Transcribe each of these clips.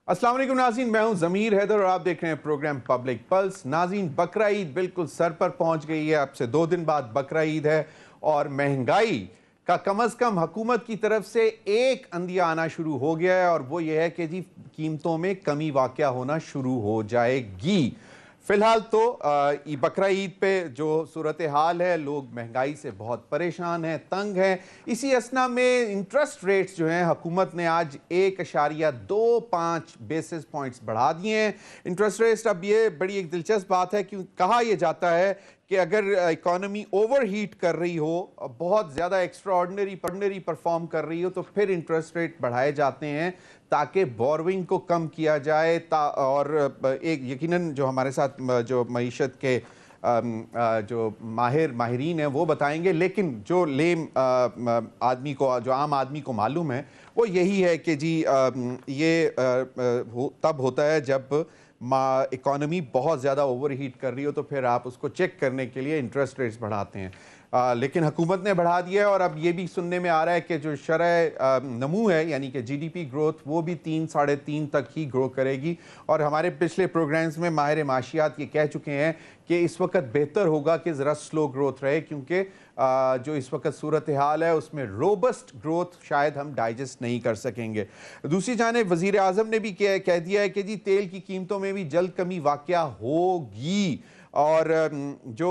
अस्सलाम वालेकुम नाज़रीन, मैं हूं ज़मीर हैदर और आप देख रहे हैं प्रोग्राम पब्लिक पल्स। नाज़रीन, बकरा ईद बिल्कुल सर पर पहुंच गई है। अब से 2 दिन बाद बकरा ईद है और महंगाई का कम अज़ कम हुकूमत की तरफ से एक अंदिया आना शुरू हो गया है और वो ये है कि जी कीमतों में कमी वाक़या होना शुरू हो जाएगी। फिलहाल तो बकरा ईद पे जो सूरत हाल है, लोग महंगाई से बहुत परेशान हैं, तंग हैं। इसी असना में इंटरेस्ट रेट्स जो हैं, हुकूमत ने आज 1.25 बेसिस पॉइंट्स बढ़ा दिए हैं इंटरेस्ट रेट्स। अब ये बड़ी एक दिलचस्प बात है कि कहा यह जाता है कि अगर इकोनॉमी ओवर हीट कर रही हो, बहुत ज़्यादा एक्स्ट्राऑर्डिनरी परफॉर्म कर रही हो, तो फिर इंटरेस्ट रेट बढ़ाए जाते हैं ताकि बोरोइंग को कम किया जाए। और एक यकीनन जो हमारे साथ जो मईशत के जो माहिरीन हैं वो बताएंगे, लेकिन जो लेम आदमी को, जो आम आदमी को मालूम है वो यही है कि जी ये तब होता है जब इकोनॉमी बहुत ज़्यादा ओवर हीट कर रही हो, तो फिर आप उसको चेक करने के लिए इंटरेस्ट रेट्स बढ़ाते हैं। लेकिन हुकूमत ने बढ़ा दिया है और अब ये भी सुनने में आ रहा है कि जो शरह नमू है, यानी कि जीडीपी ग्रोथ, वो भी 3-3.5 तक ही ग्रो करेगी। और हमारे पिछले प्रोग्राम्स में माहिर माशियात ये कह चुके हैं कि इस वक्त बेहतर होगा कि ज़रा स्लो ग्रोथ रहे, क्योंकि जो इस वक्त सूरत हाल है उसमें रोबस्ट ग्रोथ शायद हम डाइजेस्ट नहीं कर सकेंगे। दूसरी जानिब वज़ीर आज़म ने भी कह दिया है कि जी तेल की कीमतों में भी जल्द कमी वाक़या होगी। और जो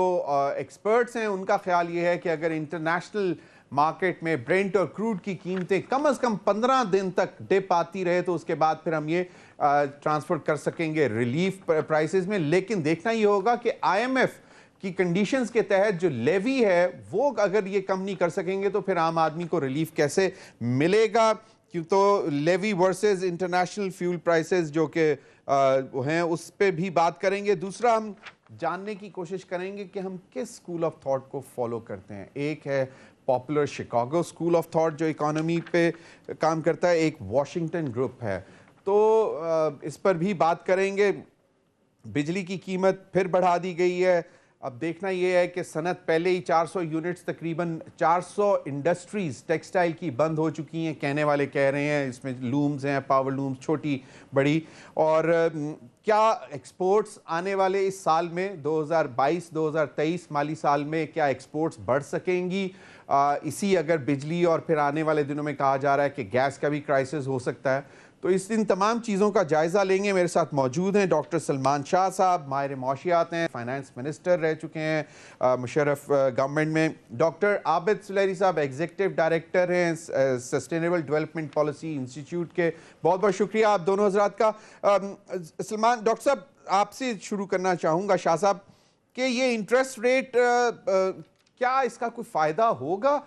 एक्सपर्ट्स हैं उनका ख्याल ये है कि अगर इंटरनेशनल मार्केट में ब्रेंट और क्रूड की कीमतें कम से कम 15 दिन तक डिप आती रहे तो उसके बाद फिर हम ये ट्रांसफर कर सकेंगे रिलीफ प्राइसेस में। लेकिन देखना ये होगा कि आईएमएफ की कंडीशंस के तहत जो लेवी है वो अगर ये कम नहीं कर सकेंगे तो फिर आम आदमी को रिलीफ कैसे मिलेगा। क्यों तो levy versus international fuel prices जो कि हैं उस पर भी बात करेंगे। दूसरा, हम जानने की कोशिश करेंगे कि हम किस स्कूल ऑफ थॉट को फॉलो करते हैं। एक है popular Chicago school of thought जो इकोनॉमी पे काम करता है, एक वॉशिंगटन ग्रुप है। तो इस पर भी बात करेंगे। बिजली की कीमत फिर बढ़ा दी गई है। अब देखना यह है कि सनत पहले ही 400 यूनिट्स, तकरीबन 400 इंडस्ट्रीज़ टेक्सटाइल की बंद हो चुकी हैं, कहने वाले कह रहे हैं। इसमें लूम्स हैं, पावर लूम्स, छोटी बड़ी। और क्या एक्सपोर्ट्स आने वाले इस साल में 2022-2023 माली साल में क्या एक्सपोर्ट्स बढ़ सकेंगी? इसी अगर बिजली और फिर आने वाले दिनों में कहा जा रहा है कि गैस का भी क्राइसिस हो सकता है। तो इस इन तमाम चीज़ों का जायज़ा लेंगे। मेरे साथ मौजूद हैं डॉक्टर सलमान शाह साहब, माहिर मौशियात हैं, फाइनेंस मिनिस्टर रह चुके हैं मुशर्रफ गवर्नमेंट में। डॉक्टर आबिद सुलैरी साहब एग्जीक्यूटिव डायरेक्टर हैं सस्टेनेबल डेवलपमेंट पॉलिसी इंस्टीट्यूट के। बहुत बहुत शुक्रिया आप दोनों हजरात का। सलमान, डॉक्टर साहब आपसे शुरू करना चाहूँगा, शाह साहब, कि ये इंटरेस्ट रेट क्या इसका कोई फ़ायदा होगा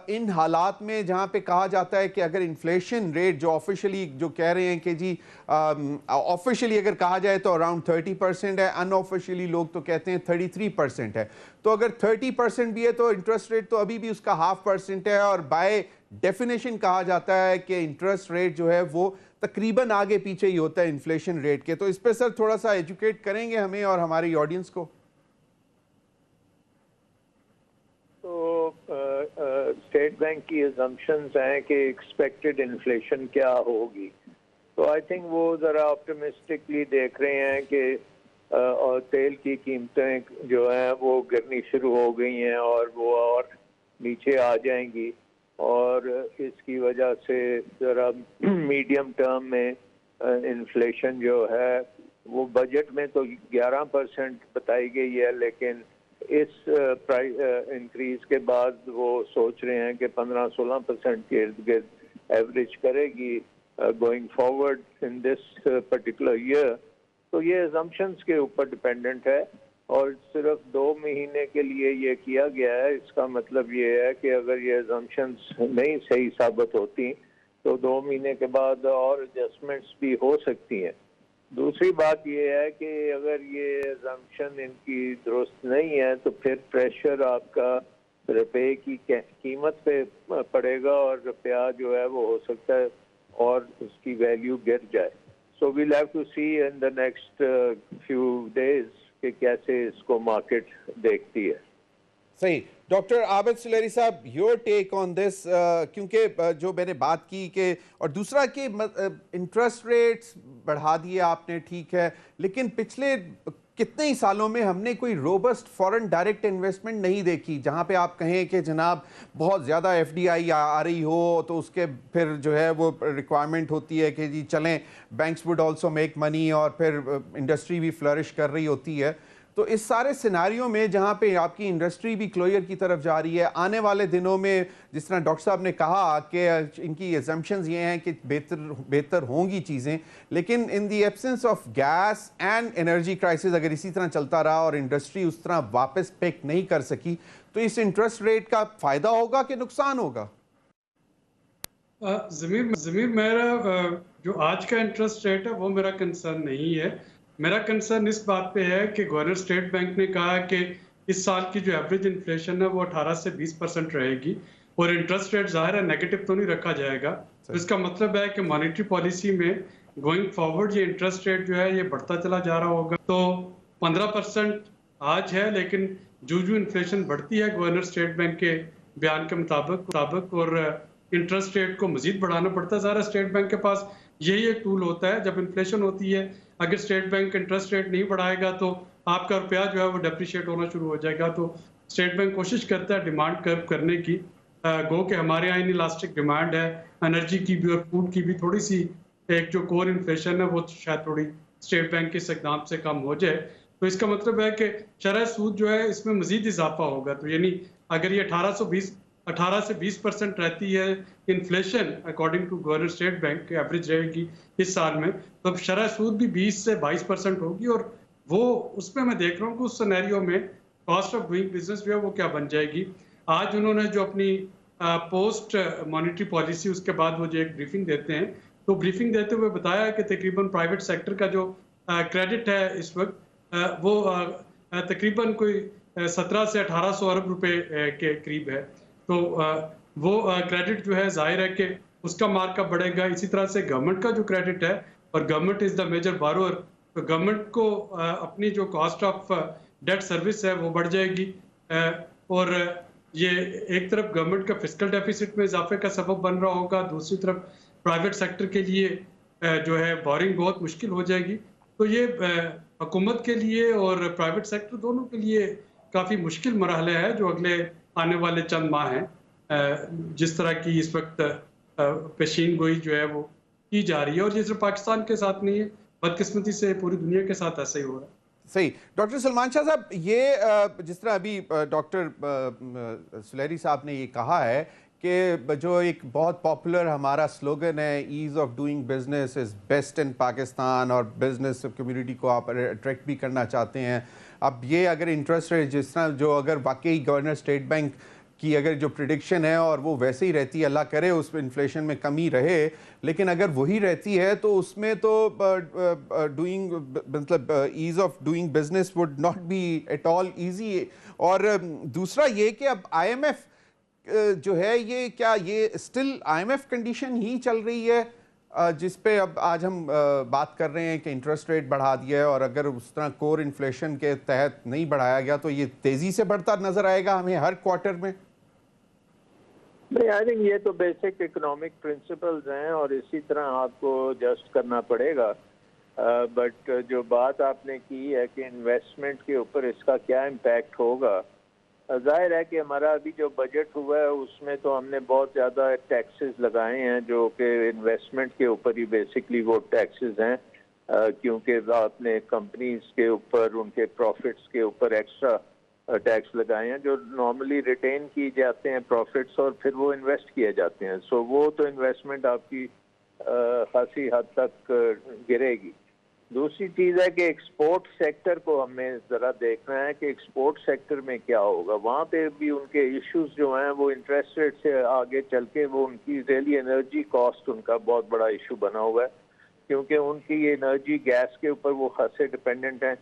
इन हालात में जहाँ पे कहा जाता है कि अगर इन्फ्लेशन रेट जो ऑफिशियली जो कह रहे हैं कि जी ऑफिशियली अगर कहा जाए तो अराउंड 30% है, अनऑफिशियली लोग तो कहते हैं 33% है। तो अगर 30% भी है तो इंटरेस्ट रेट तो अभी भी उसका 0.5% है। और बाय डेफिनेशन कहा जाता है कि इंटरेस्ट रेट जो है वो तकरीबन आगे पीछे ही होता है इन्फ्लेशन रेट के। तो इस पर सर थोड़ा सा एजुकेट करेंगे हमें और हमारी ऑडियंस को। स्टेट बैंक की अजम्पशंस हैं कि एक्सपेक्टेड इन्फ्लेशन क्या होगी, तो आई थिंक वो ज़रा ऑप्टिमिस्टिकली देख रहे हैं कि और तेल की कीमतें जो हैं वो गिरनी शुरू हो गई हैं और वो और नीचे आ जाएंगी। और इसकी वजह से ज़रा मीडियम टर्म में इन्फ्लेशन जो है वो बजट में तो 11% बताई गई है, लेकिन इस प्राइस इंक्रीज के बाद वो सोच रहे हैं कि 15-16% के इर्द गिर्द एवरेज करेगी going forward in this particular year. तो ये अजम्पशंस के ऊपर डिपेंडेंट है और सिर्फ 2 महीने के लिए ये किया गया है। इसका मतलब ये है कि अगर ये अजम्पशंस नहीं सही साबित होती तो 2 महीने के बाद और एडजस्टमेंट्स भी हो सकती हैं। दूसरी बात यह है कि अगर ये अजम्पशन इनकी दुरुस्त नहीं है तो फिर प्रेशर आपका रुपए की कीमत पे पड़ेगा और रुपया जो है वो हो सकता है और उसकी वैल्यू गिर जाए। So we'll have to see in the next few days कि कैसे इसको मार्केट देखती है। सही। डॉक्टर आबिद सुलेरी साहब, योर टेक ऑन दिस, क्योंकि जो मैंने बात की कि और दूसरा कि इंटरेस्ट रेट्स बढ़ा दिए आपने, ठीक है, लेकिन पिछले कितने ही सालों में हमने कोई रोबस्ट फॉरेन डायरेक्ट इन्वेस्टमेंट नहीं देखी जहां पे आप कहें कि जनाब बहुत ज़्यादा एफडीआई आ रही हो तो उसके फिर जो है वो रिक्वायरमेंट होती है कि जी चलें, banks would also make money और फिर इंडस्ट्री भी फ्लरिश कर रही होती है। तो इस सारे सिनारियों में जहां पे आपकी इंडस्ट्री भी क्लोजर की तरफ जा रही है, आने वाले दिनों में जिस तरह डॉक्टर साहब ने कहा कि इनकी एजम्पशंस ये हैं कि बेहतर होंगी चीज़ें, लेकिन in the absence of gas and energy crisis अगर इसी तरह चलता रहा और इंडस्ट्री उस तरह वापस पिक नहीं कर सकी, तो इस इंटरेस्ट रेट का फ़ायदा होगा कि नुकसान होगा? ज़मीर मेरा जो आज का इंटरेस्ट रेट है वो मेरा कंसर्न नहीं है। मेरा कंसर्न इस बात पे है कि गवर्नर स्टेट बैंक ने कहा कि इस साल की जो एवरेज इन्फ्लेशन है वो 18 से 20% रहेगी और इंटरेस्ट रेट ज़ाहिर है नेगेटिव तो नहीं रखा जाएगा। तो इसका मतलब है कि मॉनेटरी पॉलिसी में गोइंग फॉरवर्ड ये इंटरेस्ट रेट जो है ये बढ़ता चला जा रहा होगा। तो 15% आज है, लेकिन जो इन्फ्लेशन बढ़ती है गवर्नर स्टेट बैंक के बयान के मुताबिक और इंटरेस्ट रेट को मजीद बढ़ाना पड़ता है। ज़ाहिर स्टेट बैंक के पास यही एक टूल होता है जब इन्फ्लेशन होती है, अगर स्टेट बैंक इंटरेस्ट रेट नहीं बढ़ाएगा तो आपका रुपया जो है वो डेप्रिशिएट होना शुरू हो जाएगा। तो स्टेट बैंक कोशिश करता है डिमांड कर्व करने की, गो कि हमारे यहाँ इलास्टिक डिमांड है एनर्जी की भी और फूड की भी, थोड़ी सी एक जो कोर इन्फ्लेशन है वो शायद थोड़ी स्टेट बैंक के इकदाम से कम हो जाए। तो इसका मतलब है कि शरह सूद जो है इसमें मजीद इजाफा होगा। तो यानी अगर ये 18 से 20% रहती है inflation according to governor state bank average रहेगी इस साल में, तो अब शरह सूद भी 20 से 22% होगी और वो उसमें मैं देख रहा हूँ कि उस सिनेरियो में कॉस्ट ऑफ डूइंग बिजनेस जो है वो क्या बन जाएगी। आज उन्होंने जो अपनी पोस्ट मॉनेटरी पॉलिसी उसके बाद वो जो एक ब्रीफिंग देते हैं, तो ब्रीफिंग देते हुए बताया कि तकरीबन प्राइवेट सेक्टर का जो क्रेडिट है इस वक्त वो तकरीबन कोई 17 से 1800 अरब रुपए के करीब है। तो वो क्रेडिट जो है जाहिर है कि उसका मार्कअप बढ़ेगा। इसी तरह से गवर्नमेंट का जो क्रेडिट है, और गवर्नमेंट इज द मेजर बारोअर, तो गवर्नमेंट को अपनी जो कॉस्ट ऑफ डेट सर्विस है वो बढ़ जाएगी और ये एक तरफ गवर्नमेंट का फिस्कल डेफिसिट में इजाफे का सबब बन रहा होगा, दूसरी तरफ प्राइवेट सेक्टर के लिए जो है बोरिंग बहुत मुश्किल हो जाएगी। तो ये हुकूमत के लिए और प्राइवेट सेक्टर दोनों के लिए काफ़ी मुश्किल मरहले है जो अगले आने वाले चंद माह हैं। जिस तरह की इस वक्त पेशीन गोई जो है वो की जा रही है, और ये सिर्फ पाकिस्तान के साथ नहीं है, बदकिस्मती से पूरी दुनिया के साथ ऐसा ही हो रहा है। सही। डॉक्टर सलमान शाह साहब, ये जिस तरह अभी डॉक्टर सुलेरी साहब ने ये कहा है कि जो एक बहुत पॉपुलर हमारा स्लोगन है, ease of doing business is best in Pakistan, और बिजनेस कम्युनिटी को आप अट्रैक्ट भी करना चाहते हैं। अब ये अगर इंटरेस्ट रेट जिस तरह जो अगर वाकई गवर्नर स्टेट बैंक की अगर जो प्रिडिक्शन है और वो वैसे ही रहती है, अल्लाह करे उस इन्फ्लेशन में कमी रहे, लेकिन अगर वही रहती है तो उसमें तो डूइंग मतलब ease of doing business would not be at all easy. और दूसरा ये कि अब IMF जो है ये क्या ये स्टिल IMF कंडीशन ही चल रही है जिस पे अब आज हम बात कर रहे हैं कि इंटरेस्ट रेट बढ़ा दिया है, और अगर उस तरह कोर इन्फ्लेशन के तहत नहीं बढ़ाया गया तो ये तेजी से बढ़ता नजर आएगा हमें हर क्वार्टर में? नहीं, आई थिंक ये तो बेसिक इकोनॉमिक प्रिंसिपल्स हैं और इसी तरह आपको जस्ट करना पड़ेगा। बट जो बात आपने की है कि इन्वेस्टमेंट के ऊपर इसका क्या इम्पैक्ट होगा, जाहिर है कि हमारा अभी जो बजट हुआ है उसमें तो हमने बहुत ज़्यादा टैक्सेस लगाए हैं जो कि इन्वेस्टमेंट के ऊपर ही बेसिकली वो टैक्सेस हैं, क्योंकि आपने कंपनीज के ऊपर उनके प्रॉफिट्स के ऊपर एक्स्ट्रा टैक्स लगाए हैं जो नॉर्मली रिटेन किए जाते हैं प्रॉफिट्स और फिर वो इन्वेस्ट किए जाते हैं। सो वो तो इन्वेस्टमेंट आपकी खासी हद तक गिरेगी। दूसरी चीज़ है कि एक्सपोर्ट सेक्टर को हमें ज़रा देखना है कि एक्सपोर्ट सेक्टर में क्या होगा। वहाँ पे भी उनके इश्यूज जो हैं वो इंटरेस्ट रेट से आगे चल के वो उनकी रियली एनर्जी कॉस्ट उनका बहुत बड़ा इशू बना हुआ है, क्योंकि उनकी एनर्जी गैस के ऊपर वो खासे डिपेंडेंट हैं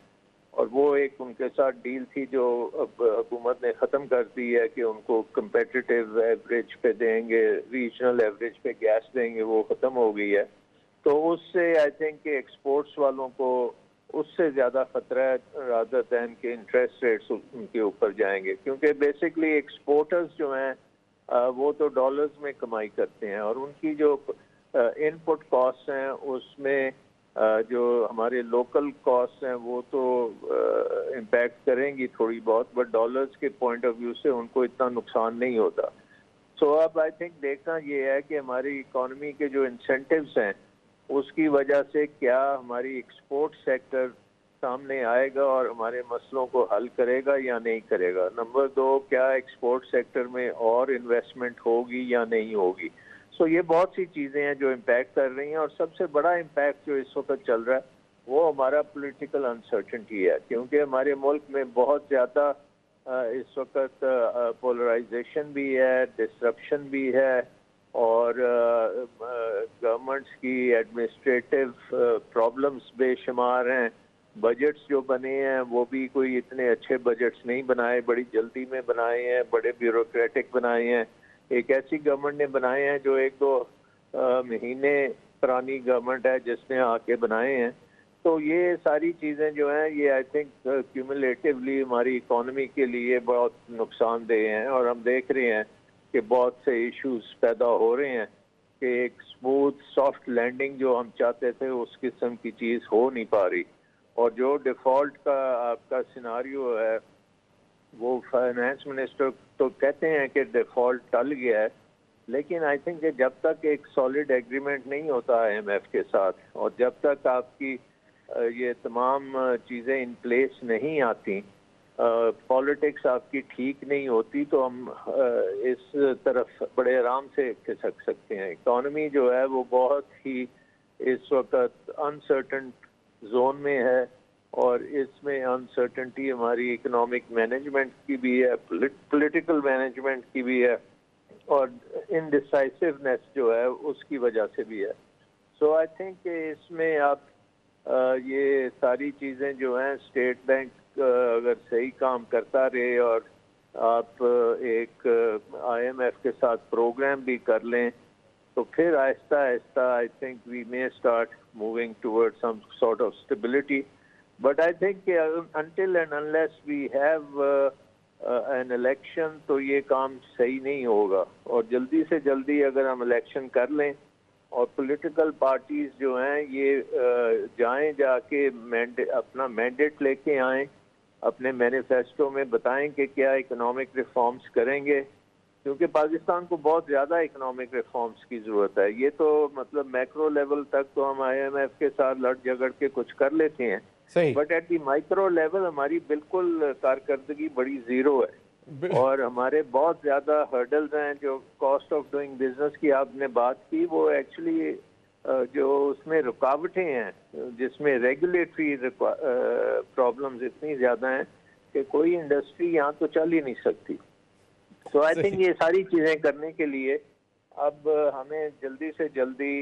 और वो एक उनके साथ डील थी जो अब हुकूमत ने ख़त्म कर दी है कि उनको कंपेटिटिव एवरेज पे देंगे, रीजनल एवरेज पे गैस देंगे, वो ख़त्म हो गई है। तो उससे आई थिंक कि एक्सपोर्ट्स वालों को उससे ज़्यादा खतरा है रादर दैन के इंटरेस्ट रेट्स उनके ऊपर जाएंगे, क्योंकि बेसिकली एक्सपोर्टर्स जो हैं वो तो डॉलर्स में कमाई करते हैं और उनकी जो इनपुट कॉस्ट हैं उसमें जो हमारे लोकल कॉस्ट हैं वो तो इम्पैक्ट करेंगी थोड़ी बहुत, बट डॉलर्स के पॉइंट ऑफ व्यू से उनको इतना नुकसान नहीं होता। सो अब आई थिंक देखना ये है कि हमारी इकोनॉमी के जो इंसेंटिव्स हैं उसकी वजह से क्या हमारी एक्सपोर्ट सेक्टर सामने आएगा और हमारे मसलों को हल करेगा या नहीं करेगा। नंबर 2, क्या एक्सपोर्ट सेक्टर में और इन्वेस्टमेंट होगी या नहीं होगी। सो ये बहुत सी चीज़ें हैं जो इम्पैक्ट कर रही हैं और सबसे बड़ा इम्पैक्ट जो इस वक्त चल रहा है वो हमारा पॉलिटिकल अनसर्टेनिटी है, क्योंकि हमारे मुल्क में बहुत ज़्यादा इस वक्त पोलराइजेशन भी है, डिसरप्शन भी है और गवर्नमेंट्स की एडमिनिस्ट्रेटिव प्रॉब्लम्स बेशुमार हैं। बजट्स जो बने हैं वो भी कोई इतने अच्छे बजट्स नहीं बनाए, बड़ी जल्दी में बनाए हैं, बड़े ब्यूरोक्रेटिक बनाए हैं। एक ऐसी गवर्नमेंट ने बनाए हैं जो 1-2 महीने पुरानी गवर्नमेंट है जिसने आके बनाए हैं। तो ये सारी चीज़ें जो हैं ये आई थिंक क्यूमुलेटिवली हमारी इकोनॉमी के लिए बहुत नुकसानदेह हैं और हम देख रहे हैं कि बहुत से इश्यूज पैदा हो रहे हैं कि एक स्मूथ सॉफ्ट लैंडिंग जो हम चाहते थे उस किस्म की चीज़ हो नहीं पा रही और जो डिफ़ॉल्ट का आपका सिनारियो है वो फाइनेंस मिनिस्टर तो कहते हैं कि डिफ़ॉल्ट टल गया है, लेकिन आई थिंक कि जब तक एक सॉलिड एग्रीमेंट नहीं होता IMF के साथ और जब तक आपकी ये तमाम चीज़ें इन प्लेस नहीं आती, पॉलिटिक्स आपकी ठीक नहीं होती, तो हम इस तरफ बड़े आराम से खिसक सकते हैं। इकॉनमी जो है वो बहुत ही इस वक्त अनसर्टन जोन में है और इसमें अनसर्टेनिटी हमारी इकोनॉमिक मैनेजमेंट की भी है, पॉलिटिकल मैनेजमेंट की भी है और इनडिसाइसिवनेस जो है उसकी वजह से भी है। सो आई थिंक इसमें आप ये सारी चीज़ें जो हैं स्टेट बैंक अगर सही काम करता रहे और आप एक IMF के साथ प्रोग्राम भी कर लें तो फिर आहिस्ता आहिस्ता I think we may start moving toward some sort of stability. But I think until and unless we have an election तो ये काम सही नहीं होगा और जल्दी से जल्दी अगर हम इलेक्शन कर लें और पॉलिटिकल पार्टीज जो हैं ये जाएं जाके अपना मैंडेट लेके आएं, अपने मैनिफेस्टो में बताएं कि क्या इकोनॉमिक रिफॉर्म्स करेंगे, क्योंकि पाकिस्तान को बहुत ज़्यादा इकोनॉमिक रिफॉर्म्स की ज़रूरत है। ये तो मतलब मैक्रो लेवल तक तो हम IMF के साथ लड़ झगड़ के कुछ कर लेते हैं, but at the micro level हमारी बिल्कुल कारकर्दगी बड़ी ज़ीरो है और हमारे बहुत ज़्यादा हर्डल्स हैं। जो कॉस्ट ऑफ डूइंग बिजनेस की आपने बात की वो एक्चुअली जो उसमें रुकावटें हैं जिसमें रेगुलेटरी प्रॉब्लम्स इतनी ज़्यादा हैं कि कोई इंडस्ट्री यहाँ तो चल ही नहीं सकती। सो आई थिंक ये सारी चीज़ें करने के लिए अब हमें जल्दी से जल्दी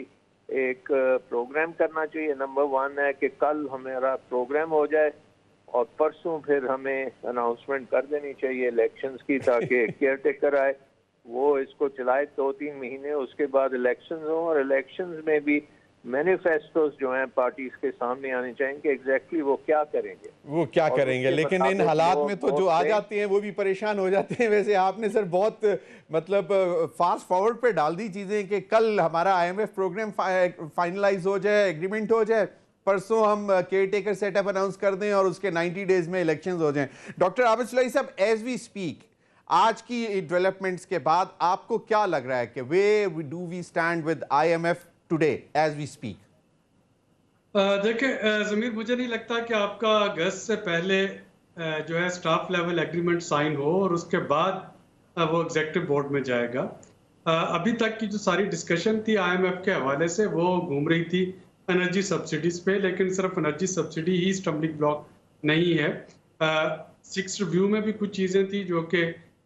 एक प्रोग्राम करना चाहिए। नंबर 1 है कि कल हमारा प्रोग्राम हो जाए और परसों फिर हमें अनाउंसमेंट कर देनी चाहिए इलेक्शंस की, ताकि केयर टेकर आए वो इसको चलाए 2-3 महीने, उसके बाद इलेक्शंस हों और इलेक्शंस में भी मैनिफेस्टोस जो हैं पार्टीज के सामने आने चाहिए कि एग्जैक्टली वो क्या करेंगे। लेकिन इन हालात में तो जो आ जाते हैं वो भी परेशान हो जाते हैं। वैसे आपने सर बहुत मतलब फास्ट फॉरवर्ड पे डाल दी चीजें कि कल हमारा IMF प्रोग्राम फाइनलाइज हो जाए, एग्रीमेंट हो जाए, परसों हम केयर टेकर सेटअप अनाउंस कर दें और उसके 90 डेज में इलेक्शंस हो जाएं। डॉक्टर आबिद सुलही साहब, एज वी स्पीक आज की डेवलपमेंट्स के बाद आपको क्या लग रहा है कि where do we stand with IMF today as we speak? देखिए जमीर, मुझे नहीं लगता कि आपका अगस्त से पहले जो है स्टाफ लेवल एग्रीमेंट साइन हो और उसके बाद वो एग्जीक्यूटिव बोर्ड में जाएगा। अभी तक की जो सारी डिस्कशन थी IMF के हवाले से वो घूम रही थी एनर्जी सब्सिडीज पे, लेकिन सिर्फ एनर्जी सब्सिडी ही स्टम्बलिंग ब्लॉक नहीं है। 6th रिव्यू में भी कुछ चीज़ें थी जो कि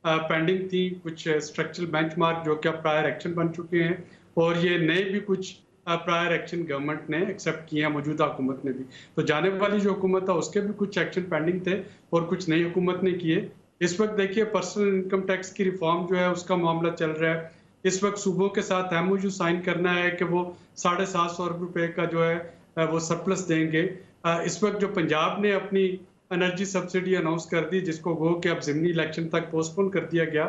पेंडिंग थी, कुछ स्ट्रक्चरल बेंचमार्क जो कि अब प्रायर एक्शन बन चुके हैं और ये नए भी कुछ प्रायर एक्शन गवर्नमेंट ने एक्सेप्ट किए हैं, मौजूदा हुकूमत ने भी। तो जाने वाली जो हुकूमत था उसके भी कुछ एक्शन पेंडिंग थे और कुछ नई हुकूमत ने किए। इस वक्त देखिए पर्सनल इनकम टैक्स की रिफॉर्म जो है उसका मामला चल रहा है। इस वक्त सूबों के साथ MOU साइन करना है कि वो 750 रुपये का जो है वो सरप्लस देंगे। इस वक्त जो पंजाब ने अपनी एनर्जी सब्सिडी अनाउंस कर दी, जिसको वो कि अब ज़िमनी इलेक्शन तक पोस्टपोन कर दिया गया,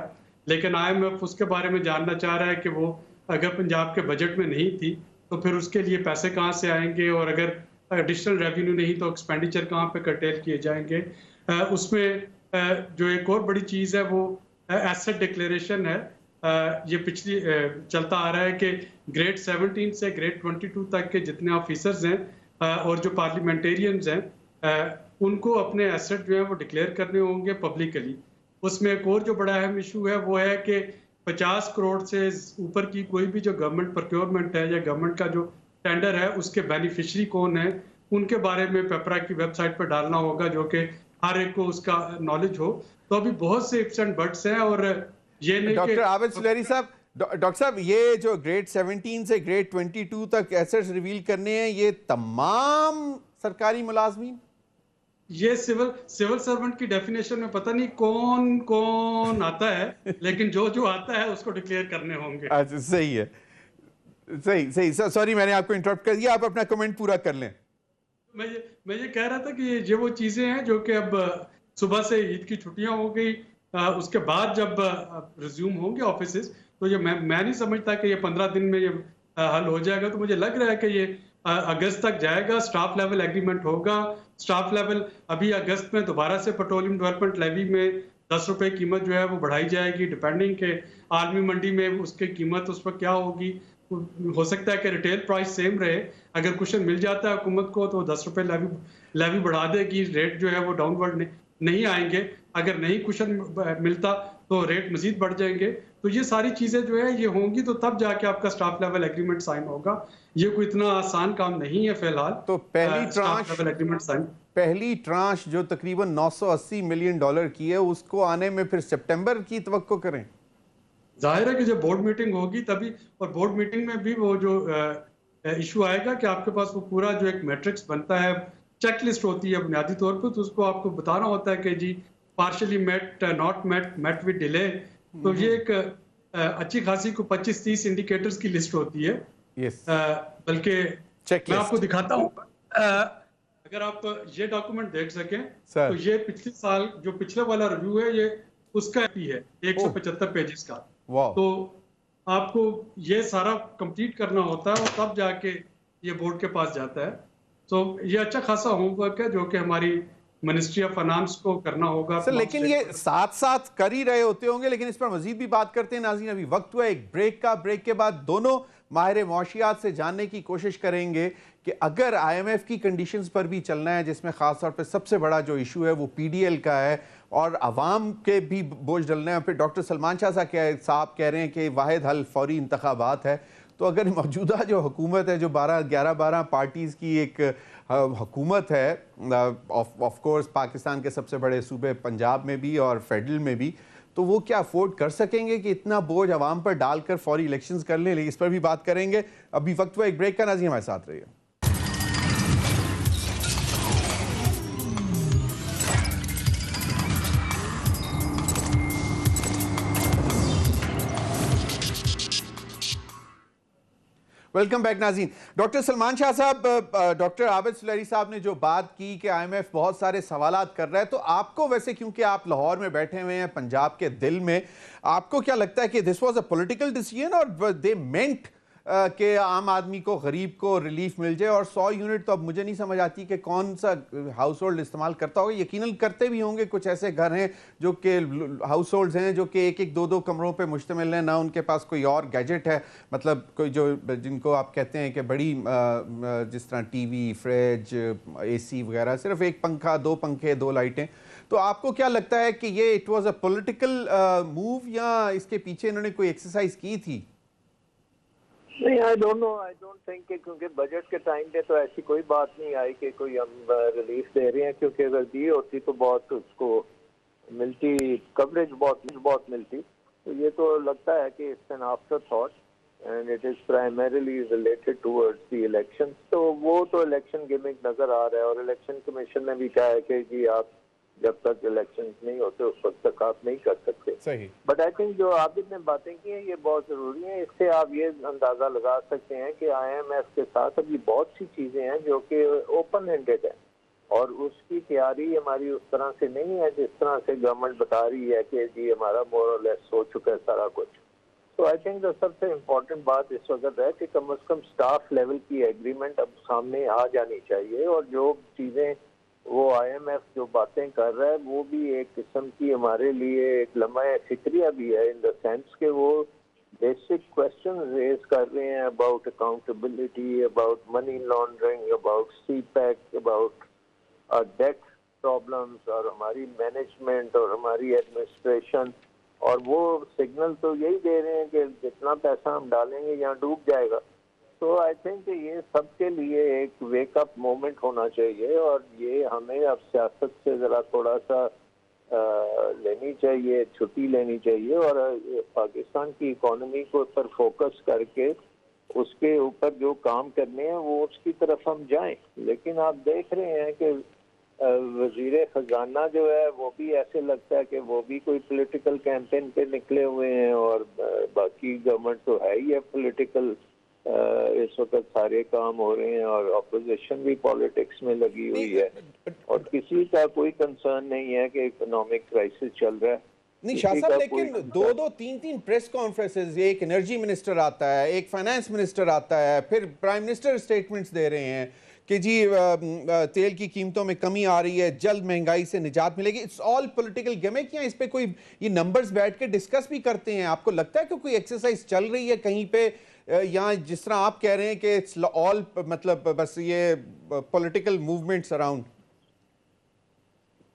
लेकिन IMF उसके बारे में जानना चाह रहा है कि वो अगर पंजाब के बजट में नहीं थी तो फिर उसके लिए पैसे कहाँ से आएंगे, और अगर एडिशनल रेवेन्यू नहीं तो एक्सपेंडिचर कहाँ पे कर्टेल किए जाएंगे। उसमें जो एक और बड़ी चीज़ है वो एसेट डिक्लेरेशन है। ये पिछली चलता आ रहा है कि ग्रेड 17 से ग्रेड 22 तक के जितने ऑफिसर्स हैं और जो पार्लियामेंटेरियंस हैं उनको अपने एसेट जो है वो डिक्लेयर करने होंगे पब्लिकली। उसमें एक और जो बड़ा अहम इशू है वो है कि 50 करोड़ से ऊपर की कोई भी जो गवर्नमेंट प्रोक्योरमेंट है या गवर्नमेंट का जो टेंडर है उसके बेनिफिशियरी कौन है, उनके बारे में पेपरा की वेबसाइट पर डालना होगा, जो कि हर एक को उसका नॉलेज हो। तो अभी बहुत से इफ्स एंड बट्स हैं। और ये नहीं डॉक्टर आबिद सुलेरी साहब, डॉक्टर साहब, ये जो ग्रेड 17 से ग्रेड 22 तक एसेट्स रिवील करने हैं, ये तमाम सरकारी मुलाजमीन, ये सिविल सर्वेंट की डेफिनेशन में पता नहीं कौन कौन आता है, लेकिन जो जो आता है उसको डिक्लेयर करने होंगे। अच्छा, सही है, सही सही। सॉरी मैंने आपको इंटरप्ट कर दिया, आप अपना कमेंट पूरा कर लें। मैं ये कह रहा था कि ये वो चीजें हैं जो कि अब सुबह से ईद की छुट्टियां हो गई, उसके बाद जब रिज्यूम होंगे ऑफिसेज, तो ये मैं नहीं समझता कि ये 15 दिन में ये हल हो जाएगा। तो मुझे लग रहा है कि ये अगस्त तक जाएगा, स्टाफ लेवल एग्रीमेंट होगा। स्टाफ लेवल अभी अगस्त में दोबारा से पेट्रोलियम डेवलपमेंट लेवी में 10 रुपए कीमत जो है वो बढ़ाई जाएगी, डिपेंडिंग के आलमी मंडी में उसकी कीमत उस पर क्या होगी। हो सकता है कि रिटेल प्राइस सेम रहे, अगर कुशन मिल जाता है हुकूमत को तो 10 रुपए लेवी बढ़ा देगी, रेट जो है वो डाउनवर्ड नहीं आएंगे। अगर नहीं कुशन मिलता तो रेट मजीद बढ़ जाएंगे। तो ये सारी चीजें जो है ये होंगी तो तब जाके आपका स्टाफ लेवल एग्रीमेंट साइन होगा। ये कोई इतना आसान काम नहीं है फिलहाल। तो पहली ट्रांश जो तकरीबन 980 मिलियन डॉलर की है, उसको आने में फिर सितंबर की तवक्को करें। जाहिर है कि जब बोर्ड मीटिंग होगी तभी, और बोर्ड मीटिंग में भी वो जो इशू आएगा कि आपके पास वो पूरा जो एक मैट्रिक्स बनता है, चेकलिस्ट होती है बुनियादी तौर पर, तो उसको आपको बताना होता है कि जी partially met, not met, met with delay. तो ये एक अच्छी खासी को 25-30 इंडिकेटर्स की लिस्ट होती है। बल्कि मैं आपको दिखाता हूँ, अगर आप ये डॉक्यूमेंट देख सकें तो ये पिछले साल जो पिछले वाला रिव्यू है ये उसका भी है 175 पेजेस का। तो आपको ये सारा कंप्लीट करना होता है और तब जाके ये बोर्ड के पास जाता है। तो ये अच्छा खासा होमवर्क है जो कि हमारी मिनिस्ट्री ऑफ फाइनेंस को करना होगा। सर लेकिन ये साथ साथ कर ही रहे होते होंगे, लेकिन इस पर मजीद भी बात करते हैं। नाज़रीन, अभी वक्त हुआ एक ब्रेक का। ब्रेक के बाद दोनों माहिर मौशियात से जानने की कोशिश करेंगे कि अगर IMF की कंडीशंस पर भी चलना है, जिसमें खास तौर पे सबसे बड़ा जो इशू है वो PDL का है और अवाम के भी बोझ डलने हैं, फिर डॉक्टर सलमान शाह साहब कह रहे हैं कि वाहिद हल फौरी इंतखाबात है। तो अगर मौजूदा जो हुकूमत है, जो 11 पार्टीज़ की एक हुकूमत है, ऑफ कोर्स पाकिस्तान के सबसे बड़े सूबे पंजाब में भी और फेडरल में भी, तो वो क्या अफोर्ड कर सकेंगे कि इतना बोझ अवाम पर डालकर फौरी इलेक्शंस कर लें? इस पर भी बात करेंगे। अभी वक्त हुआ एक ब्रेक का। नाज़रीन, हमारे साथ रहिए। वेलकम बैक नाज़रीन। डॉक्टर सलमान शाह साहब, डॉक्टर आबिद सुलेरी साहब ने जो बात की कि IMF बहुत सारे सवालात कर रहा है, तो आपको वैसे, क्योंकि आप लाहौर में बैठे हुए हैं, पंजाब के दिल में, आपको क्या लगता है कि this was a political decision और दे मेंट कि आम आदमी को, गरीब को रिलीफ मिल जाए? और 100 यूनिट तो अब मुझे नहीं समझ आती कि कौन सा हाउस होल्ड इस्तेमाल करता होगा। यकीनन करते भी होंगे, कुछ ऐसे घर हैं जो कि हाउस होल्ड्स हैं जो कि 1-1, 2-2 कमरों पे मुश्तमिल हैं, ना उनके पास कोई और गैजेट है, मतलब कोई जो जिनको आप कहते हैं कि बड़ी जिस तरह TV, फ्रिज, AC वगैरह, सिर्फ एक पंखा, 2 पंखे, 2 लाइटें। तो आपको क्या लगता है कि ये it was a political move या इसके पीछे इन्होंने कोई एक्सरसाइज की थी? नहीं, आई डोंट थिंक कि क्योंकि बजट के टाइम पे तो ऐसी कोई बात नहीं आई कि कोई हम रिलीफ दे रहे हैं, क्योंकि अगर दी होती तो बहुत उसको मिलती, कवरेज बहुत मिलती। तो ये तो लगता है कि it's an after thought and it is primarily related towards the election. तो वो तो इलेक्शन गिमिक नजर आ रहा है और इलेक्शन कमीशन ने भी कहा है कि जी आप जब तक इलेक्शन नहीं होते उस वक्त तक आप नहीं कर सकते। सही। बट आई थिंक जो आपने बातें की हैं ये बहुत ज़रूरी हैं। इससे आप ये अंदाज़ा लगा सकते हैं कि IMF के साथ अभी बहुत सी चीज़ें हैं जो कि ओपन हैंडेड है और उसकी तैयारी हमारी उस तरह से नहीं है जिस तरह से गवर्नमेंट बता रही है कि जी हमारा मोर और लेस हो चुका है सारा कुछ। तो आई थिंक सबसे इम्पोर्टेंट बात इस वक्त है कि कम से कम स्टाफ लेवल की एग्रीमेंट अब सामने आ जानी चाहिए और जो चीज़ें वो IMF जो बातें कर रहा है वो भी एक किस्म की हमारे लिए एक लम्हा फिक्रिया भी है, इन द सेंस के वो बेसिक क्वेश्चन रेज कर रहे हैं about accountability, about money laundering, about CPEC, about debt problems और हमारी मैनेजमेंट और हमारी एडमिनिस्ट्रेशन। और वो सिग्नल तो यही दे रहे हैं कि जितना पैसा हम डालेंगे यहाँ डूब जाएगा। तो आई थिंक ये सबके लिए एक वेकअप मोमेंट होना चाहिए और ये हमें अब सियासत से ज़रा थोड़ा सा लेनी चाहिए, छुट्टी लेनी चाहिए और पाकिस्तान की इकोनॉमी को पर फोकस करके उसके ऊपर जो काम करने हैं वो उसकी तरफ हम जाएं। लेकिन आप देख रहे हैं कि वजीर खजाना जो है वो भी ऐसे लगता है कि वो भी कोई पॉलिटिकल कैंपेन पे निकले हुए हैं और बाकी गवर्नमेंट तो है ही है पॉलिटिकल। इस वक्त सारे काम हो रहे हैं और अपोजिशन भी पॉलिटिक्स में लगी हुई है और किसी का कोई कंसर्न नहीं है कि इकोनॉमिक क्राइसिस चल रहा है। नहीं शाह साहब, लेकिन दो तीन प्रेस कॉन्फ्रेंसेस, एक एनर्जी मिनिस्टर आता है, एक फाइनेंस मिनिस्टर आता है, फिर प्राइम मिनिस्टर स्टेटमेंट्स दे रहे हैं कि जी तेल की कीमतों में कमी आ रही है, जल्द महंगाई से निजात मिलेगी। इट्स ऑल पॉलिटिकल गिमिक या इस पे कोई ये नंबर्स बैठ के डिस्कस भी करते हैं? आपको लगता है कि कोई एक्सरसाइज चल रही है कहीं पे, या जिस तरह आप कह रहे हैं कि इट्स ऑल मतलब बस ये पॉलिटिकल मूवमेंट्स अराउंड?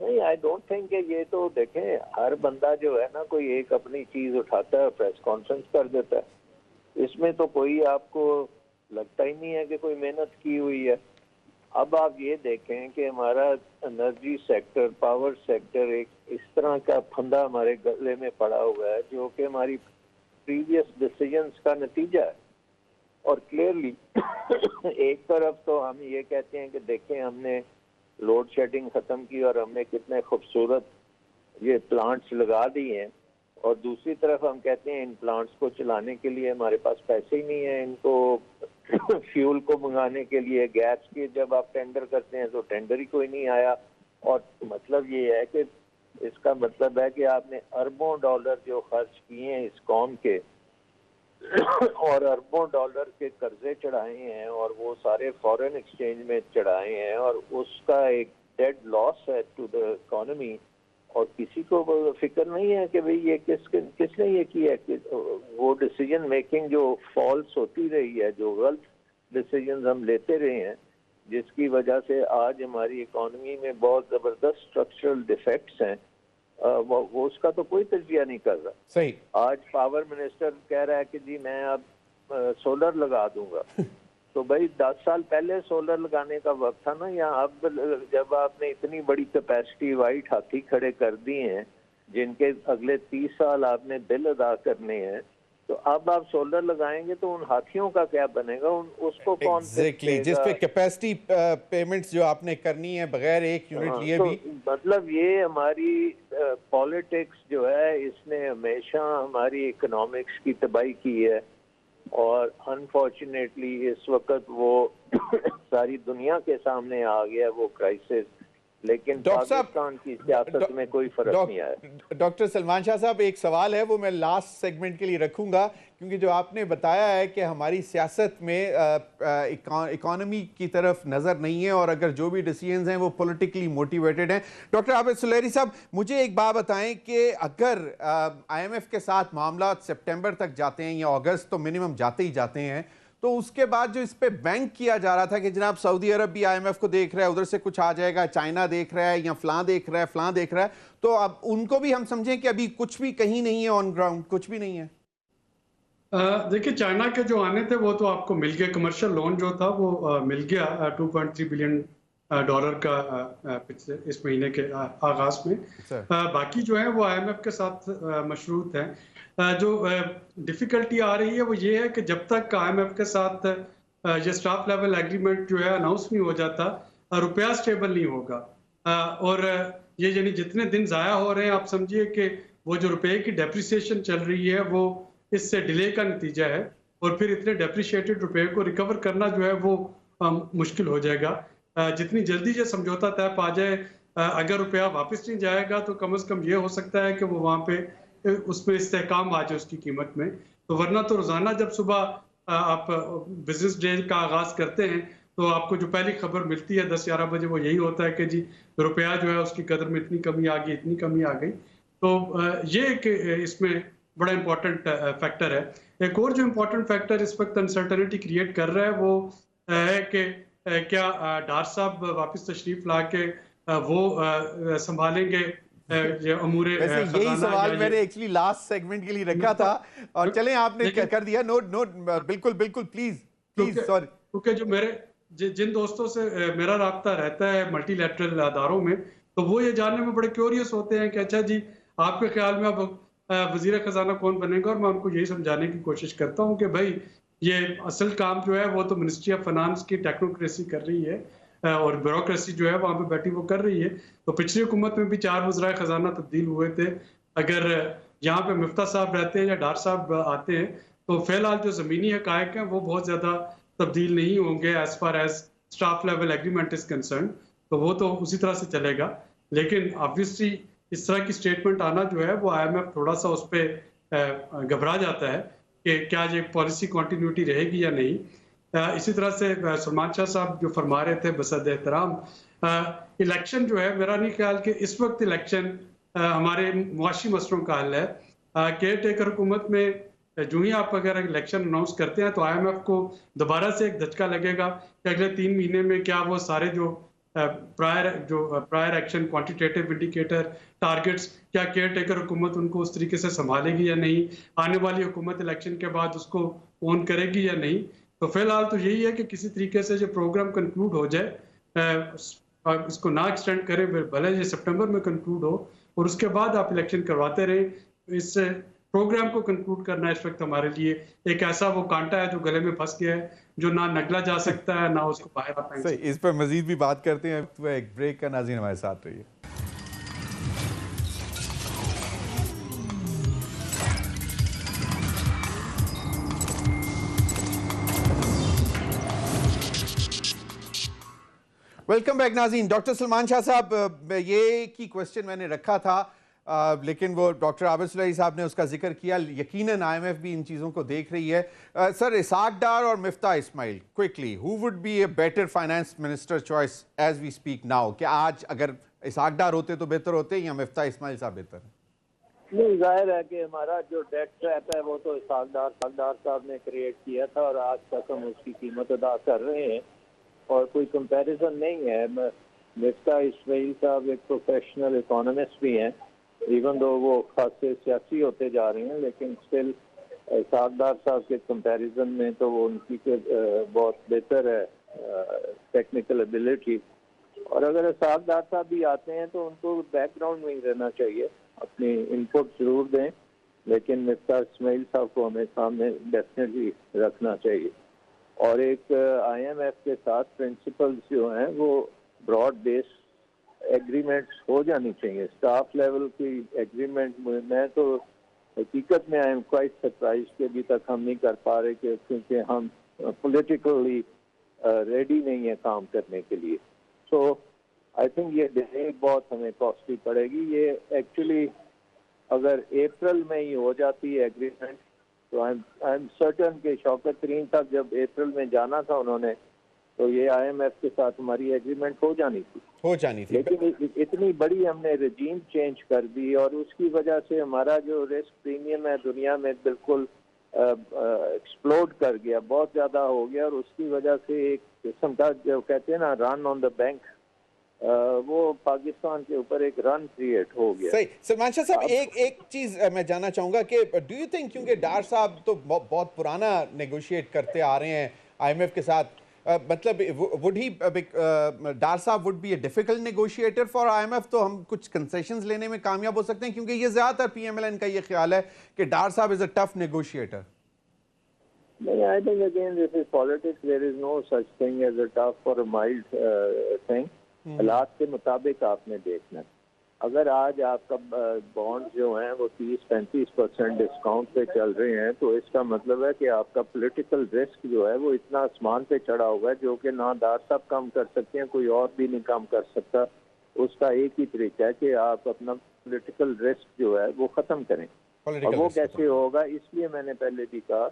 नहीं, आई डोंट थिंक कि ये तो देखें हर बंदा जो है ना कोई एक अपनी चीज उठाता है प्रेस कॉन्फ्रेंस कर देता है। इसमें तो कोई आपको लगता ही नहीं है कि कोई मेहनत की हुई है। अब आप ये देखें कि हमारा एनर्जी सेक्टर, पावर सेक्टर एक इस तरह का फंदा हमारे गले में पड़ा हुआ है जो कि हमारी प्रीवियस डिसीजंस का नतीजा है। और क्लियरली एक तरफ तो हम ये कहते हैं कि देखें हमने लोड शेडिंग ख़त्म की और हमने कितने खूबसूरत ये प्लांट्स लगा दिए हैं, और दूसरी तरफ हम कहते हैं इन प्लांट्स को चलाने के लिए हमारे पास पैसे ही नहीं है, इनको फ्यूल को मंगाने के लिए गैस के जब आप टेंडर करते हैं तो टेंडर ही कोई नहीं आया। और मतलब ये है कि इसका मतलब है कि आपने अरबों डॉलर जो खर्च किए हैं इस कौम के और अरबों डॉलर के कर्जे चढ़ाए हैं और वो सारे फॉरेन एक्सचेंज में चढ़ाए हैं और उसका एक डेड लॉस है टू द इकोनॉमी। और किसी को फिक्र नहीं है कि भाई ये किसने ये किया है। वो डिसीजन मेकिंग जो फॉल्स होती रही है, जो गलत डिसीजन हम लेते रहे हैं, जिसकी वजह से आज हमारी इकोनॉमी में बहुत ज़बरदस्त स्ट्रक्चरल डिफेक्ट्स हैं, वो उसका तो कोई तजज़िया नहीं कर रहा। सही। आज पावर मिनिस्टर कह रहा है कि जी मैं अब सोलर लगा दूंगा। तो भाई 10 साल पहले सोलर लगाने का वक्त था ना, या अब जब आपने इतनी बड़ी कैपेसिटी वाइट हाथी खड़े कर दिए हैं जिनके अगले 30 साल आपने बिल अदा करने हैं, तो अब आप सोलर लगाएंगे तो उन हाथियों का क्या बनेगा? उसको कौन जिस पे कैपेसिटी पेमेंट्स जो आपने करनी है बगैर एक यूनिट लिए भी। मतलब ये हमारी पॉलिटिक्स जो है इसने हमेशा हमारी इकोनॉमिक्स की तबाही की है और अनफॉर्चुनेटली इस वक्त वो सारी दुनिया के सामने आ गया वो क्राइसिस, लेकिन पाकिस्तान की सियासत में कोई फर्क नहीं आया। डॉक्टर सलमान शाह साहब, एक सवाल है वो मैं लास्ट सेगमेंट के लिए रखूंगा, क्योंकि जो आपने बताया है कि हमारी सियासत में इकोनॉमी की तरफ नज़र नहीं है और अगर जो भी डिसीजंस हैं वो पॉलिटिकली मोटिवेटेड हैं। डॉक्टर आबिद सुलेरी साहब, मुझे एक बात बताएं कि अगर IMF के साथ मामला सितंबर तक जाते हैं या अगस्त तो मिनिमम जाते ही जाते हैं, तो उसके बाद जो इस पे बैंक किया जा रहा था कि जनाब सऊदी अरब भी IMF को देख रहा है, उधर से कुछ आ जाएगा, चाइना देख रहा है या फलां देख रहा है, फलां देख रहा है, तो अब उनको भी हम समझें कि अभी कुछ भी कहीं नहीं है, ऑन ग्राउंड कुछ भी नहीं है? देखिए, चाइना के जो आने थे वो तो आपको मिल गया, कमर्शियल लोन जो था वो मिल गया $2.3 बिलियन का इस महीने के आगाज में। बाकी जो है वो IMF के साथ मशरूत हैं। जो डिफिकल्टी आ रही है वो ये है कि जब तक IMF के साथ ये स्टाफ लेवल एग्रीमेंट जो है अनाउंस नहीं हो जाता, रुपया स्टेबल नहीं होगा। और ये यानी जितने दिन ज़ाया हो रहे हैं, आप समझिए कि वो जो रुपए की डेप्रिसिएशन चल रही है वो इससे डिले का नतीजा है, और फिर इतने डेप्रिशिएटेड रुपए को रिकवर करना जो है वो मुश्किल हो जाएगा। जितनी जल्दी ये समझौता तय पा जाए, अगर रुपया वापस नहीं जाएगा तो कम से कम ये हो सकता है कि वो वहाँ पे उसमें इस्तेहकाम आ जाए उसकी कीमत में। तो वरना तो रोज़ाना जब सुबह आप बिजनेस डे का आगाज़ करते हैं तो आपको जो पहली खबर मिलती है 10-11 बजे वो यही होता है कि जी रुपया जो है उसकी कदर में इतनी कमी आ गई, इतनी कमी आ गई। तो ये एक इसमें बड़ा इम्पोर्टेंट फैक्टर है। एक और जो इम्पोर्टेंट फैक्टर इस वक्त अनसर्टेनिटी क्रिएट कर रहा है वो है कि क्या डार साहब वापस तशरीफ ला के वो संभालेंगे ये अमूरे वैसे यही सवाल मैंने एक्चुअली लास्ट सेगमेंट के लिए रखा था, और चलें आपने कर दिया। नोट नोट, बिल्कुल बिल्कुल, प्लीज प्लीज, सॉरी। क्योंकि जो मेरे जिन दोस्तों से मेरा राब्ता रहता है मल्टीलैटरल अदारों में, तो वो ये जानने में बड़े क्यूरियस होते हैं कि अच्छा जी आपके ख्याल में अब वजीर खजाना कौन बनेगा, और मैं उनको यही समझाने की कोशिश करता हूँ कि भाई ये असल काम जो है वो तो मिनिस्ट्री ऑफ फाइनेंस की टेक्नोक्रेसी कर रही है, और ब्यूरोक्रेसी जो है वहाँ पे बैठी वो कर रही है। तो पिछली हुकूमत में भी 4 वज़राए खजाना तब्दील हुए थे। अगर यहाँ पे मिफ्ता साहब रहते हैं या डार साहब आते हैं तो फिलहाल जो ज़मीनी हकायक हैं वो बहुत ज़्यादा तब्दील नहीं होंगे as far as staff level agreement is concern, तो वो तो उसी तरह से चलेगा। लेकिन ऑब्वियसली इस तरह की स्टेटमेंट आना जो है वो IMF थोड़ा सा उस पर घबरा जाता है कि क्या ये पॉलिसी कॉन्टीन्यूटी रहेगी या नहीं। इसी तरह से सलमान शाह साहब जो फरमा रहे थे बसद एहतराम, इलेक्शन जो है मेरा नहीं ख्याल कि इस वक्त इलेक्शन हमारे मुआशी मसलों का हल है। केयर टेकर हुकूमत में जो ही आप अगर इलेक्शन अनाउंस करते हैं तो IMF को दोबारा से एक धचका लगेगा कि अगले 3 महीने में क्या वो सारे जो prior action quantitative indicator targets, क्या केयर टेकर हुकूमत उनको उस तरीके से संभालेगी या नहीं, आने वाली हुकूमत इलेक्शन के बाद उसको ओन करेगी या नहीं। तो फिलहाल तो यही है कि किसी तरीके से जो प्रोग्राम कंक्लूड हो जाए, इसको ना एक्सटेंड करें, भले ये सितंबर में कंक्लूड हो और उसके बाद आप इलेक्शन करवाते रहें। इस प्रोग्राम को कंक्लूड करना इस वक्त हमारे लिए एक ऐसा वो कांटा है जो गले में फंस गया है, जो ना नगला जा सकता है ना उसको बाहर आ पाएंगे। इस पर मजीद भी बात करते हैं, तो एक ब्रेक का। नाज़रीन हमारे साथ रहिए। वेलकम बैक नाज़रीन। डॉक्टर सलमान शाह साहब, ये की क्वेश्चन मैंने रखा था, लेकिन वो डॉक्टर आबिद सुलैही साहब ने उसका जिक्र किया। यकीनन IMF भी इन चीज़ों को देख रही है। सर, इसाक डार और Miftah Ismail, quickly, who would be a better finance minister choice as we speak now? कि आज अगर इसाक डार होते तो बेहतर होते या मिफ्ता इस्माइल साहब बेहतर? नहीं, जाहिर है कि हमारा जो डेट ट्रैप है वो तो इसाक डार साहब ने क्रिएट किया था और आज तक हम उसकी कीमत अदा कर रहे हैं, और कोई कंपैरिजन नहीं है। मिफ्ता इस्माइल साहब एक प्रोफेशनल इकोनॉमिस्ट भी हैं, इवन दो वो खासे सियासी होते जा रहे हैं, लेकिन स्टिल इसाक डार साहब के कंपैरिजन में तो वो उनकी बहुत बेहतर है टेक्निकल एबिलिटी। और अगर इसाक डार साहब भी आते हैं तो उनको बैकग्राउंड में ही रहना चाहिए, अपनी इनपुट जरूर दें, लेकिन मिफ्ता इस्माइल साहब को हमें सामने डेफिनेटली रखना चाहिए। और एक IMF के साथ प्रिंसिपल्स जो हैं वो ब्रॉड बेस एग्रीमेंट्स हो जानी चाहिए, स्टाफ लेवल की एग्रीमेंट। मैं तो हकीकत में आई एम क्वाइट सरप्राइज कि अभी तक हम नहीं कर पा रहे, क्योंकि हम पॉलिटिकली रेडी नहीं है काम करने के लिए। सो आई थिंक ये डिले बहुत हमें कॉस्टली पड़ेगी। ये एक्चुअली अगर अप्रैल में ही हो जाती है एग्रीमेंट तो आई एम सर्टन कि शौकत तरीन साहब जब अप्रैल में जाना था उन्होंने, तो ये IMF के साथ हमारी एग्रीमेंट हो जानी थी। लेकिन इतनी बड़ी हमने रजीम चेंज कर दी और उसकी वजह से हमारा जो रिस्क प्रीमियम है दुनिया में बिल्कुल एक्सप्लोड कर गया, बहुत ज़्यादा हो गया, और उसकी वजह से एक किस्म का जो कहते हैं ना रन ऑन द बैंक, वो पाकिस्तान के ऊपर एक रन क्रिएट हो गया। सही। सलमान शाह साहब, एक चीज मैं जानना चाहूंगा कि डू यू थिंक, क्योंकि डार साहब तो बहुत पुराना नेगोशिएट करते आ रहे हैं IMF के साथ, मतलब वुड ही डार साहब would be a difficult negotiator for IMF? तो हम कुछ कंसेशंस लेने में कामयाब हो सकते हैं, क्योंकि ये ज्यादातर PMLN का ये ख्याल है कि डार साहब is a tough negotiator. I think again this is politics. There is no such thing as a tough or a mild thing. हालात के मुताबिक आपने देखना है। अगर आज आपका बॉन्ड जो है वो 30-35% डिस्काउंट पे चल रहे हैं, तो इसका मतलब है कि आपका पॉलिटिकल रिस्क जो है वो इतना आसमान पे चढ़ा हुआ है, जो कि ना दार साहब कम कर सकते हैं, कोई और भी नहीं कम कर सकता। उसका एक ही तरीका है कि आप अपना पॉलिटिकल रिस्क जो है वो ख़त्म करें। और वो कैसे होगा, इसलिए मैंने पहले भी कहा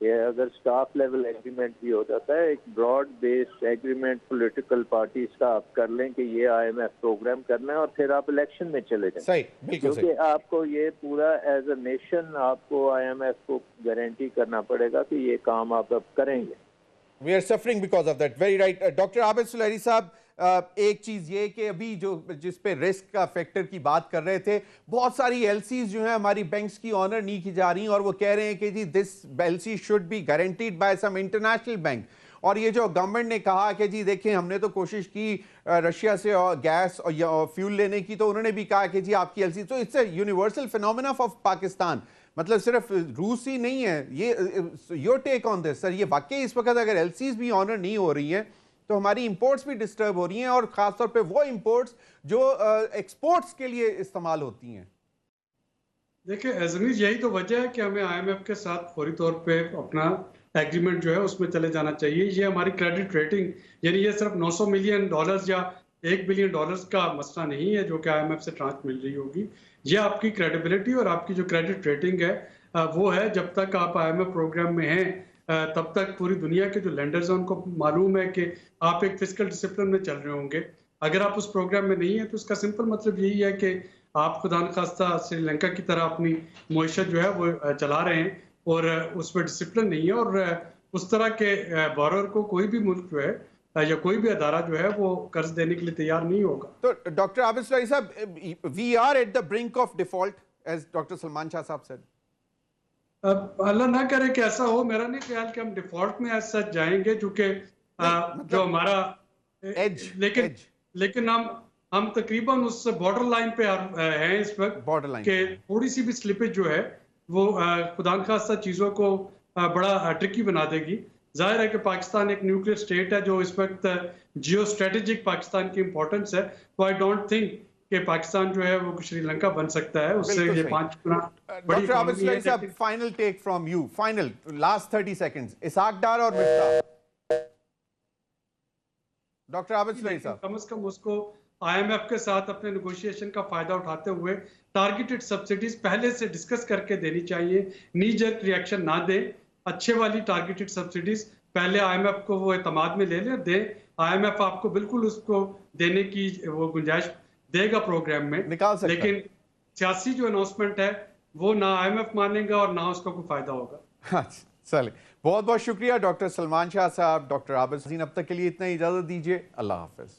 कि अगर स्टाफ लेवल एग्रीमेंट भी हो जाता है, एक broad based agreement political parties का आप कर लें कि ये IMF प्रोग्राम करना है, और फिर आप इलेक्शन में चले जाएं। सही, बिल्कुल क्योंकि आपको ये पूरा एज अ नेशन आपको IMF को गारंटी करना पड़ेगा कि ये काम आप अब करेंगे। We are suffering because of that. Very right. Doctor Abid Sulehri साहब, एक चीज ये कि अभी जिस पे रिस्क का फैक्टर की बात कर रहे थे, बहुत सारी LCs जो है हमारी बैंक्स की ऑनर नहीं की जा रही, और वो कह रहे हैं कि जी this LC should be guaranteed by some international bank. और ये जो गवर्नमेंट ने कहा कि जी देखिए हमने तो कोशिश की रशिया से और गैस और फ्यूल लेने की, तो उन्होंने भी कहा कि जी आपकी LC, तो it's a universal phenomena of Pakistan, मतलब सिर्फ रूस ही नहीं है ये। Your take on this sir, ये वाकई इस वक्त अगर LCs भी ऑनर नहीं हो रही हैं तो हमारी इंपोर्ट्स भी डिस्टर्ब हो रही हैं, और खासतौर पे वो इंपोर्ट्स जो एक्सपोर्ट्स के लिए इस्तेमाल होती हैं। देखिए एजमीज, यही तो वजह है कि हमें IMF के साथ फौरी तौर पे अपना एग्रीमेंट जो है उसमें चले जाना चाहिए। ये हमारी क्रेडिट रेटिंग, यानी ये सिर्फ $900 मिलियन या $1 बिलियन का मसला नहीं है जो कि IMF से ट्रांस मिल रही होगी। ये आपकी क्रेडिबिलिटी और आपकी जो क्रेडिट रेटिंग है वो है। जब तक आप IMF प्रोग्राम में हैं तब तक पूरी दुनिया के जो लेंडर्स हैं उनको मालूम है कि आप एक फिस्कल डिसिप्लिन में चल रहे होंगे। अगर आप उस प्रोग्राम में नहीं है तो उसका सिंपल मतलब यही है कि आप खुदा न खास्ता श्रीलंका की तरह अपनी मुआशत जो है वो चला रहे हैं और उसमें डिसिप्लिन नहीं है। और उस तरह के बोरोर को कोई भी मुल्क जो है या कोई भी अदारा जो है वो कर्ज देने के लिए तैयार नहीं होगा। तो डॉक्टर आबिद सुलहरी साहब, we are at the brink of default as doctor Salman Shah साहब सेड। अल्लाह ना करे कि ऐसा हो। मेरा नहीं ख्याल कि हम डिफॉल्ट में एज सच जाएंगे, क्योंकि जो हमारा लेकिन हम तकरीबन उस बॉर्डर लाइन पे हैं इस वक्त, बॉर्डर लाइन के थोड़ी सी भी स्लिपेज जो है वो खुदा न खास्ता चीजों को बड़ा ट्रिकी बना देगी। जाहिर है कि पाकिस्तान एक न्यूक्लियर स्टेट है जो इस वक्त जियो स्ट्रेटेजिक पाकिस्तान की इंपॉर्टेंस है। तो आई डोंट थिंक कि पाकिस्तान जो है वो श्रीलंका बन सकता है, उससे ये 5 गुना बड़ी इकोनॉमी है। Final take from you, final last 30 seconds, Ishaq Dar और मिफ्ताह। डॉक्टर आबिद सुलहरी साहब, कम से कम उसको IMF के साथ अपने नेगोशिएशन का फायदा उठाते हुए टारगेटेड सब्सिडीज पहले से डिस्कस करके देनी चाहिए। नी जर्क रिएक्शन ना दें, अच्छे वाली टारगेटेड सब्सिडीज पहले IMF को वो एतमाद में ले लें, दे। IMF आपको बिल्कुल उसको देने की वो गुंजाइश देगा प्रोग्राम में, लेकिन सियासी जो अनाउंसमेंट है वो ना IMF मानेगा और ना उसका कोई फायदा होगा। चलिए, बहुत बहुत शुक्रिया डॉक्टर सलमान शाह साहब, डॉक्टर आबिद। अब तक के लिए इतना ही, इजाजत दीजिए, अल्लाह हाफिज।